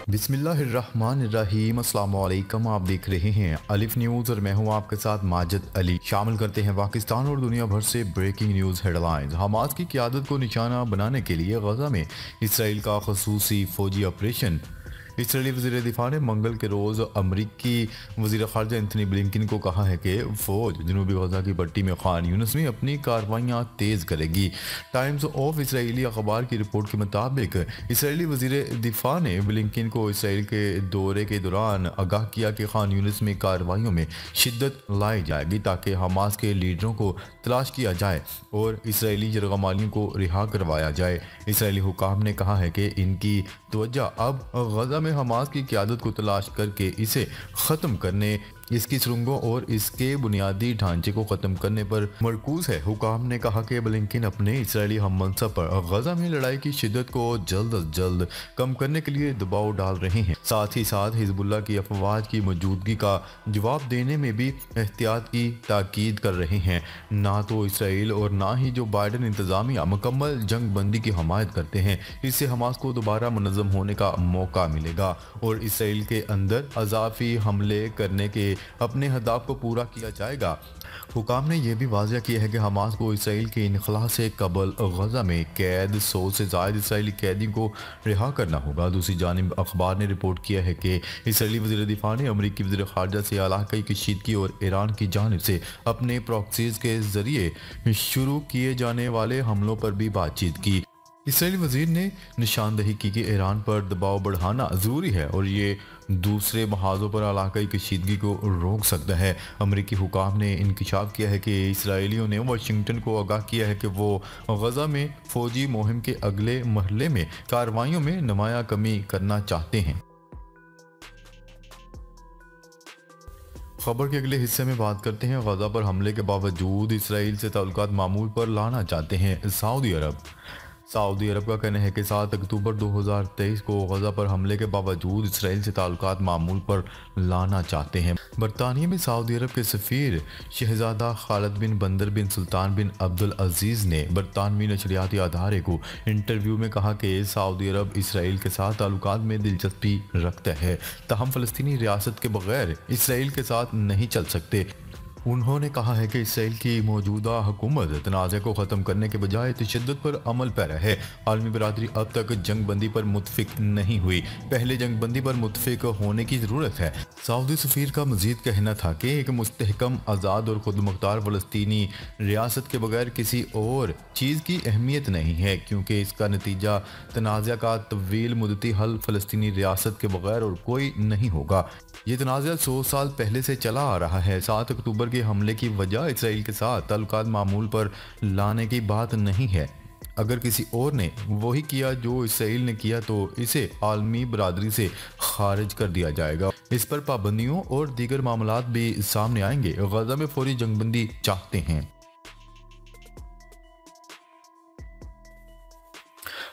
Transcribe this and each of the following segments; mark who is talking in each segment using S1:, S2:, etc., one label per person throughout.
S1: बिस्मिल्लाहिर्रहमानिर्रहीम अस्सलाम वालेकुम। आप देख रहे हैं अलिफ न्यूज़ और मैं हूं आपके साथ माजिद अली। शामिल करते हैं पाकिस्तान और दुनिया भर से ब्रेकिंग न्यूज़ हेडलाइंस। हमास की क़यादत को निशाना बनाने के लिए गजा में इसराइल का खसूसी फौजी ऑपरेशन। इसराइली वज़ीर दिफा ने मंगल के रोज़ अमरीकी वज़ीर ख़ारजा एंथनी ब्लिंकन को कहा है कि फ़ौज जनूबी गजा की पट्टी में खान यूनिस में अपनी कार्रवाइयाँ तेज़ करेगी। टाइम्स ऑफ इसराइली अखबार की रिपोर्ट के मुताबिक इसराइली वज़ीर दिफा ने ब्लिंकन को इसराइल के दौरे के दौरान आगाह किया कि खान यूनिस में कार्रवाइयों में शिद्दत लाई जाएगी ताकि हमास के लीडरों को तलाश किया जाए और इसराइली यरगमालियों को रिहा करवाया जाए। इसराइली हुकाम ने कहा है कि इनकी तवज्जो अब गजा में हमास की क़यादत को तलाश करके इसे ख़त्म करने, इसकी सुरंगों और इसके बुनियादी ढांचे को ख़त्म करने पर मरकूज है। हुकाम ने कहा कि ब्लिंकन अपने इसराइली हममनसब पर गजा में लड़ाई की शिद्दत को जल्द अज जल्द कम करने के लिए दबाव डाल रहे हैं। साथ ही साथ हिजबुल्लाह की अफवाज की मौजूदगी का जवाब देने में भी एहतियात की ताकीद कर रहे हैं। ना तो इसराइल और ना ही जो बाइडन इंतज़ामिया मुकम्मल जंग बंदी की हमायत करते हैं। इससे हमास को दोबारा मुनज़्ज़म होने का मौका मिलेगा और इसराइल के अंदर अज़ाफ़ी हमले करने के अपने हदाफ को पूरा किया जाएगा। हुकाम ने यह भी वाज़ह किया है कि हमास को इसराइल के इनखला से कबल गजा में कैद 100 से ज़ायद इसराइली कैदी को रिहा करना होगा। दूसरी जानिब अखबार ने रिपोर्ट किया है कि इसराइली वज़ीर दिफा ने अमरीकी वज़ीर ख़ारजा से इलाक़ाई कशीदगी और ईरान की जानिब से अपने प्रॉक्सीज़ के ज़रिए शुरू किए जाने वाले हमलों पर भी बातचीत की। इसराइली वज़ीर ने निशानदही की कि ईरान पर दबाव बढ़ाना ज़रूरी है और ये दूसरे महाज़ों पर इलाक़ाई कशीदगी को रोक सकता है। अमरीकी हुकाम ने इंकशाफ किया है कि इसराइलियों ने वाशिंगटन को आगाह किया है कि वो गजा में फ़ौजी मुहिम के अगले मरहले में कार्रवाइयों में नुमाया कमी करना चाहते हैं। खबर के अगले हिस्से में बात करते हैं। गजा पर हमले के बावजूद इसराइल से ताल्लुकात मामूल पर लाना चाहते हैं सऊदी अरब। सऊदी अरब का कहना है कि 7 अक्टूबर 2023 को गजा पर हमले के बावजूद इसराइल से ताल्लुकात मामूल पर लाना चाहते हैं। बरतानिया में सऊदी अरब के सफ़ीर शहजादा खालिद बिन बंदर बिन सुल्तान बिन अब्दुल अजीज़ ने बरतानवी नशरियाती अदारे को इंटरव्यू में कहा कि सऊदी अरब इसराइल के साथ ताल्लुकात में दिलचस्पी रखता है, ताहम फ़लस्तीनी रियासत के बगैर इसराइल के साथ नहीं चल सकते। उन्होंने कहा है कि इसराइल की मौजूदा हुकूमत तनाज़े को ख़त्म करने के बजाय तशद्दुद पर अमल पैरा है। आलमी बरादरी अब तक जंग बंदी पर मुतफ़िक नहीं हुई, पहले जंग बंदी पर मुतफ़िक होने की ज़रूरत है। सऊदी सफ़ीर का मज़ीद कहना था कि एक मुस्तहकम, आज़ाद और खुद मुख्तार फ़लस्तीनी रियासत के बगैर किसी और चीज़ की अहमियत नहीं है, क्योंकि इसका नतीजा तनाज़ा का तवील मुद्दती हल फ़लस्तीनी रियासत के बगैर और कोई नहीं होगा। ये तनाज़ा 100 साल पहले से चला आ रहा है। 7 अक्टूबर के हमले की वजह इसराइल के साथ ताल्लुकात मामूल पर लाने की बात नहीं है। अगर किसी और ने वही किया जो इसराइल ने किया तो इसे आलमी बरादरी से खारिज कर दिया जाएगा। इस पर पाबंदियों और दीगर मामलात भी सामने आएंगे। गजा में फौरी जंगबंदी चाहते हैं।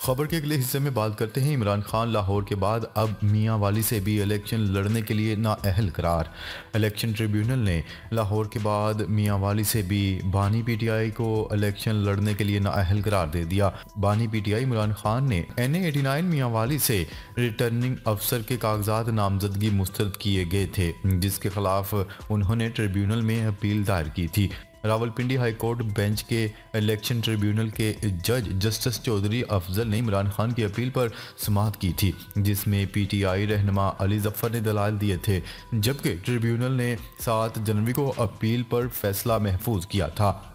S1: खबर के अगले हिस्से में बात करते हैं। इमरान खान लाहौर के बाद अब मियां वाली से भी इलेक्शन लड़ने के लिए नाअहल करार। इलेक्शन ट्रिब्यूनल ने लाहौर के बाद मियां वाली से भी बानी पीटीआई को इलेक्शन लड़ने के लिए नाअहल करार दे दिया। बानी पीटीआई इमरान खान ने NA-89 मियां वाली से रिटर्निंग अफसर के कागजात नामजदगी मुस्तरद किए गए थे, जिसके खिलाफ उन्होंने ट्रिब्यूनल में अपील दायर की थी। रावलपिंडी हाई कोर्ट बेंच के इलेक्शन ट्रिब्यूनल के जज जस्टिस चौधरी अफजल ने इमरान खान की अपील पर समाअत की थी, जिसमें PTI रहनुमा अली जफ़र ने दलाल दिए थे, जबकि ट्रिब्यूनल ने 7 जनवरी को अपील पर फैसला महफूज किया था।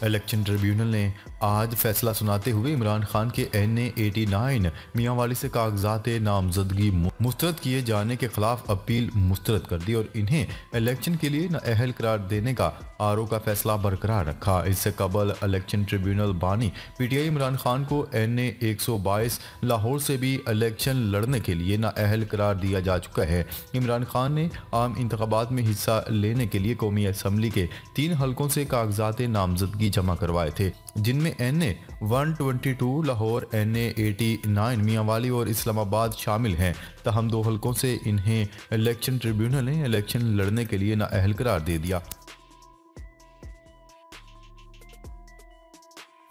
S1: इलेक्शन ट्रिब्यूनल ने आज फैसला सुनाते हुए इमरान खान के NA-89 मियां वाली से कागजात नामजदगी मुस्तरद किए जाने के खिलाफ अपील मुस्तरद कर दी और इन्हें इलेक्शन के लिए नाअहल करार देने का RO का फैसला बरकरार रखा। इससे कबल इलेक्शन ट्रिब्यूनल बानी PTI इमरान खान को NA-122 लाहौर से भी इलेक्शन लड़ने के लिए नाअहल करार दिया जा चुका है। इमरान खान ने आम इंतखाबात में हिस्सा लेने के लिए कौमी असम्बली के 3 हलकों से कागजात नामजदगी जमा करवाए थे, जिनमें NA-122 लाहौर, NA-89 मियांवाली और इस्लामाबाद शामिल हैं। तहम 2 हलकों से इन्हें इलेक्शन ट्रिब्यूनल ने इलेक्शन लड़ने के लिए नाअहल करार दे दिया।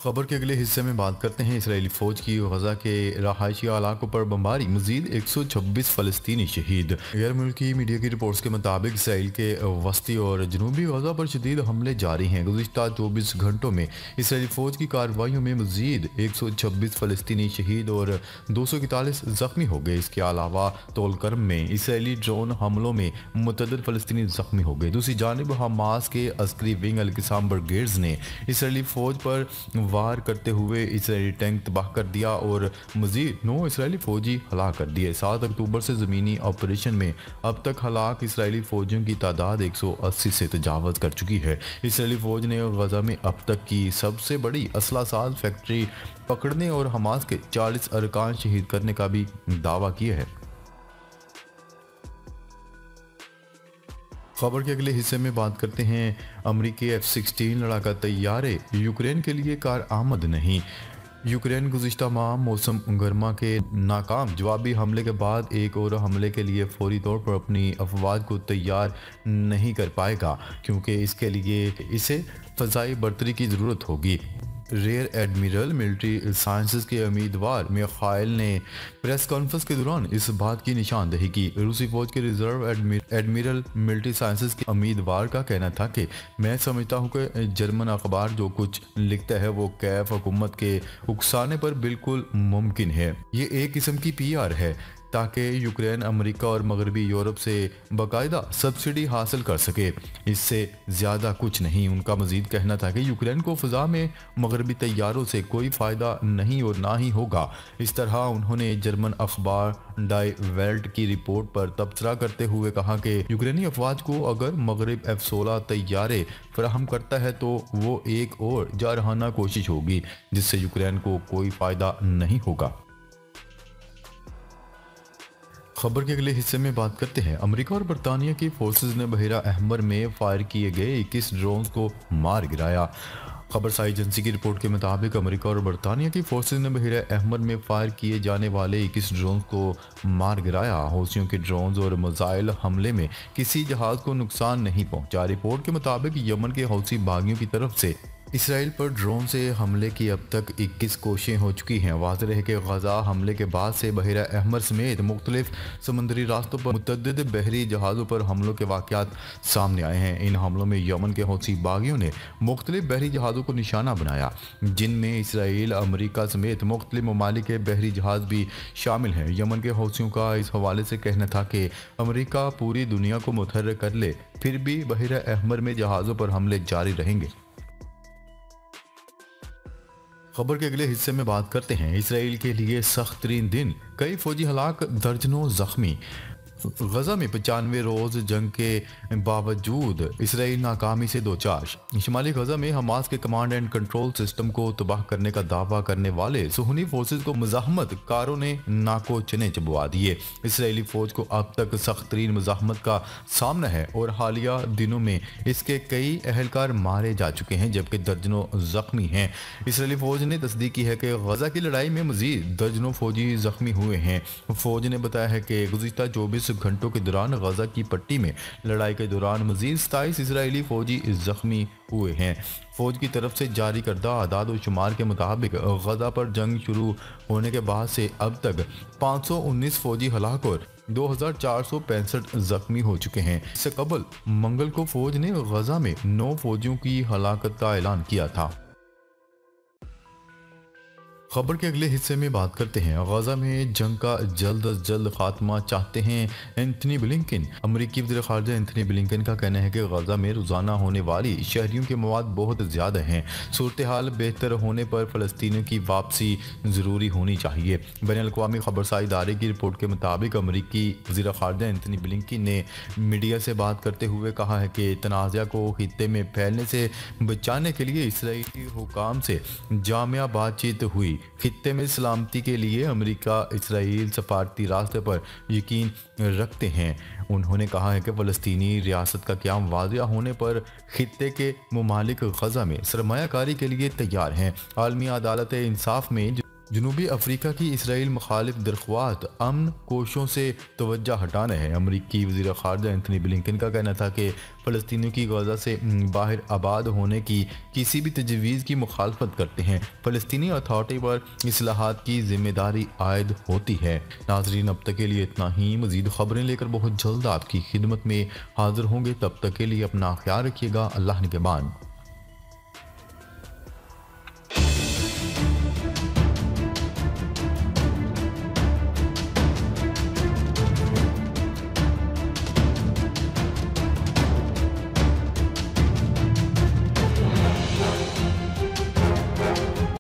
S1: खबर के अगले हिस्से में बात करते हैं इसराइली फौज की गजा के रहायशी इलाकों पर बमबारी, मजीद 126 फलस्तीनी शहीद। गैर मुल्की मीडिया की रिपोर्ट्स के मुताबिक इसराइल के वस्ती और जनूबी गजा पर शदीद हमले जारी हैं। गुज़िश्ता 24 घंटों में इसराइली फौज की कार्रवाइयों में मजीद 126 फलस्तीनी शहीद और 241 जख्मी हो गए। इसके अलावा तोलकर्म में इसराइली ड्रोन हमलों में मुतअद्दिद फलस्तीनी जख्मी हो गए। दूसरी जानब हमास के अस्करी विंग अल-क़िसाम ब्रिगेड्स ने इसराइली फौज पर वार करते हुए इसराइली टैंक तबाह कर दिया और मजीद 9 इसराइली फौजी हलाक कर दिए। 7 अक्टूबर से ज़मीनी ऑपरेशन में अब तक हलाक इसराइली फौजियों की तादाद 180 से तजावज़ कर चुकी है। इसराइली फौज ने गजा में अब तक की सबसे बड़ी असला साज फैक्ट्री पकड़ने और हमास के 40 अरकान शहीद करने का भी दावा किया है। खबर के अगले हिस्से में बात करते हैं अमरीकी F-16 लड़ाका तैयारे यूक्रेन के लिए कार आमद नहीं। यूक्रेन गुज़िश्ता माह मौसम गर्मा के नाकाम जवाबी हमले के बाद एक और हमले के लिए फौरी तौर पर अपनी अफवाज को तैयार नहीं कर पाएगा, क्योंकि इसके लिए इसे फ़ज़ाई बर्तरी की ज़रूरत होगी। रेयर एडमिरल मिलिट्री साइंसेस के उम्मीदवार मिखाइल ने प्रेस कॉन्फ्रेंस के दौरान इस बात की निशानदेही की। रूसी फौज के रिजर्व एडमिरल मिलिट्री साइंसेस के उम्मीदवार का कहना था कि मैं समझता हूं कि जर्मन अखबार जो कुछ लिखता है वो कैफ हुकूमत के उकसाने पर बिल्कुल मुमकिन है। ये एक किस्म की PR है ताकि यूक्रेन अमेरिका और मगरबी यूरोप से बाकायदा सब्सिडी हासिल कर सके, इससे ज़्यादा कुछ नहीं। उनका मजीद कहना था कि यूक्रेन को फ़िज़ा में मगरबी तैयारों से कोई फ़ायदा नहीं और ना ही होगा। इस तरह उन्होंने जर्मन अखबार डाई वेल्ट की रिपोर्ट पर तबसरा करते हुए कहा कि यूक्रेनी अफवाज को अगर मगरब F-16 तैयारे फराहम करता है तो वो एक और जारहाना कोशिश होगी जिससे यूक्रेन को कोई फ़ायदा नहीं होगा। खबर के अगले हिस्से में बात करते हैं अमेरिका और बरतानिया की फोर्सेस ने बहरा अहमर में फायर किए गए 21 ड्रोन्स को मार गिराया। खबरसार एजेंसी की रिपोर्ट के मुताबिक अमेरिका और बरतानिया की फोर्सेस ने बहरा अहमर में फायर किए जाने वाले 21 ड्रोन्स को मार गिराया। हौसियों के ड्रोन्स और मिसाइल हमले में किसी जहाज को नुकसान नहीं पहुंचा। रिपोर्ट के मुताबिक यमन के हौसी बागियों की तरफ से इसराइल पर ड्रोन से हमले की अब तक 21 कोशिशें हो चुकी हैं। वाज़ेह है कि गजा हमले के बाद से बहरा अहमर समेत मुख्तलिफ समंदरी रास्तों पर मुतअद्दिद बहरी जहाज़ों पर हमलों के वाक़यात सामने आए हैं। इन हमलों में यमन के हौसी बागियों ने मुख्तलिफ बहरी जहाज़ों को निशाना बनाया, जिनमें इसराइल, अमरीका समेत मुख्तलिफ ममालिक के बहरी जहाज़ भी शामिल हैं। यमन के हौसियों का इस हवाले से कहना था कि अमरीका पूरी दुनिया को मुतहर्रिक कर ले, फिर भी बहरा अहमर में जहाज़ों पर हमले जारी रहेंगे। खबर के अगले हिस्से में बात करते हैं इसराइल के लिए सख्त तरीन दिन, कई फौजी हलाक, दर्जनों जख्मी। गजा में 95 रोज जंग के बावजूद इसराइल नाकामी से दो चार। शुमाली गजा में हमास के कमांड एंड कंट्रोल सिस्टम को तबाह करने का दावा करने वाले सुहनी फोर्सेज को मुजाहमत कारों ने नाको चने चबवा दिए। इसराइली फौज को अब तक सख्त तरीन मुजाहमत का सामना है और हालिया दिनों में इसके कई अहलकार मारे जा चुके हैं जबकि दर्जनों जख्मी हैं। इसराइली फौज ने तस्दीक की है कि गजा की लड़ाई में मजीद दर्जनों फौजी जख्मी हुए हैं। फौज ने बताया है कि गुज़िश्ता 24 घंटों के दौरान गजा की पट्टी में लड़ाई के दौरान मजीद 27 इसराइली फौजी जख्मी हुए हैं। फौज की तरफ से जारी करदा आदाद और शुमार के मुताबिक गजा पर जंग शुरू होने के बाद से अब तक 519 फौजी हलाक और 2465 जख्मी हो चुके हैं। इससे कबल मंगल को फौज ने गजा में 9 फौजियों की हलाकत का ऐलान किया था। खबर के अगले हिस्से में बात करते हैं गजा में जंग का जल्द अज जल्द खात्मा चाहते हैं एंथनी ब्लिंकन। अमरीकी वज़ीर ख़ारजा एंथनी ब्लिंकन का कहना है कि गजा में रोज़ाना होने वाली शहरियों के मवाद बहुत ज़्यादा हैं। सूरत हाल बेहतर होने पर फ़लस्तीनियों की वापसी ज़रूरी होनी चाहिए। बैनुल-अक़वामी खबरसार इदारे की रिपोर्ट के मुताबिक अमरीकी वज़ीर ख़ारजा एंथनी ब्लिंकन ने मीडिया से बात करते हुए कहा है कि तनाज़ा को खित्ते में फैलने से बचाने के लिए इसराइली हुकाम से जामिया बातचीत हुई। खित्ते में सलामती के लिए अमेरिका इसराइल सफारती रास्ते पर यकीन रखते हैं। उन्होंने कहा है कि फ़लस्तीनी रियासत का क़याम वाज़िया होने पर खित्ते के ममालिक गजा में सरमायाकारी के लिए तैयार हैं। आलमी अदालत इंसाफ में जनूबी अफ्रीका की इसराइल मुखालिफ दरख्वास्त अमन कोशों से तवज्जो हटाना है। अमरीकी वज़ीर ख़ारजा एंथनी ब्लिंकन का कहना था कि फ़लस्तीनियों की गजा से बाहर आबाद होने की किसी भी तजवीज़ की मुखालफत करते हैं। फ़लस्तीनी अथॉरिटी पर इस्लाहात की जिम्मेदारी आयद होती है। नाजरीन, अब तक के लिए इतना ही। मज़ीद ख़बरें लेकर बहुत जल्द आपकी खिदमत में हाजिर होंगे। तब तक के लिए अपना ख्याल रखिएगा। अल्लाह निगहबान।